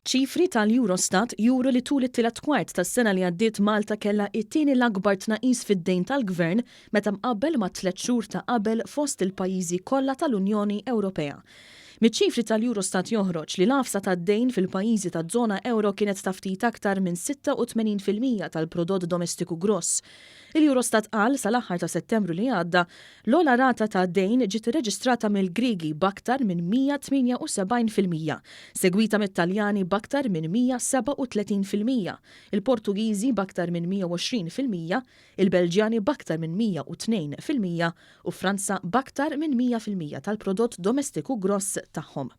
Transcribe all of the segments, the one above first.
Ċifri tal-Eurostat juru li tul it-tielet kwart tas-sena li għaddiet Malta kellha it-tieni l-akbar tnaqqis fid-dejn tal-Gvern meta mqabbel mat-tliet xhur ta' qabel fost il-pajjiżi kollha tal-Unjoni Ewropea. Miċ-ċifri tal-Eurostat joħroġ li l-għafsa tad-dejn fil-pajjiżi taż-Żona euro kienet ta' ftit aktar minn 86% tal-prodott domestiku gross. Il-Eurostat qal sal-aħħar ta' Settembru li għadda l-ogħla rata ta' dejn ġiet irreġistrata mill-Griegi b'aktar minn 178%, segwita mit-Taljani b'aktar minn 137%, il-Portugiżi b'aktar minn 120%, il-Belġjani b'aktar minn 102% u Franza b'aktar minn 100% tal-prodott domestiku gross tagħhom.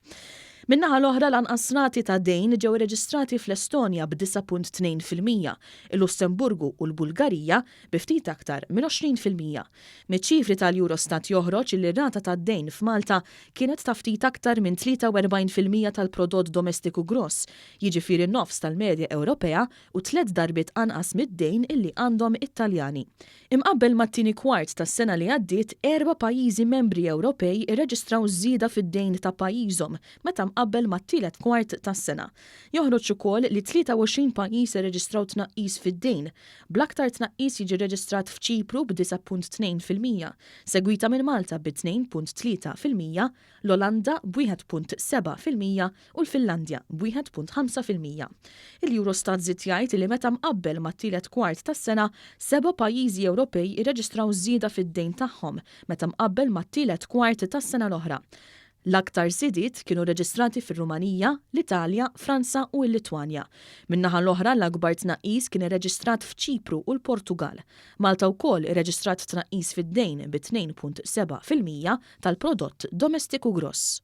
Min-naħa l-oħra l-anqas rati ta' dejn ġew irreġistrati fl-Estonja b'9.2%, il-Lussemburgu u l-Bulgarija bi ftit aktar minn 20%. Miċ-ċifri tal-Eurostat joħroġ li r-rata ta' dejn f'Malta kienet ta' ftit aktar minn 43% tal-prodott domestiku gross, jiġifieri nofs tal-medja Ewropea u 3 darbiet anqas mid-dejn illi għandhom it-Taljani. Imqabbel mat-tieni kwart tas-sena li għaddiet 4 pajjiżi membri Ewropej irreġistraw żieda fid-dejn ta' pajjiżhom meta mqabbel mat-tielet kwart tas-sena. Joħroġ ukoll li 23 pajjiż irreġistraw tnaqqis fid-dejn, bl-aktar tnaqqis jiġi rreġistrat f'Ċipru b'9.2%, segwita minn Malta b'2.3%, l-Olanda b'1.7% u l-Finlandja b'1.5%. Il-Eurostat żied jgħid li meta mqabbel mat-tielet kwart tas-sena 7 pajjiżi Ewropej irreġistraw żieda fid-dejn tagħhom meta mqabbel mat-tielet kwart tas-sena l-oħra. L-aktar żiediet kienu reġistrati fir-Rumanija, l-Italja, Franza u l-Litwanja. Min-naħa l-oħra l-akbar tnaqqis kien irreġistrat f'Ċipru u l-Portugal. Malta wkoll irreġistrat tnaqqis fid-dejn bi 2.7% tal-prodott domestiku gross.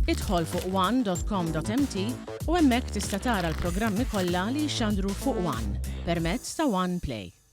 Idħol fuq one.com.mt u hemmhekk tista' tara l-programmi kollha li jxandru fuq One permezz ta' One Play.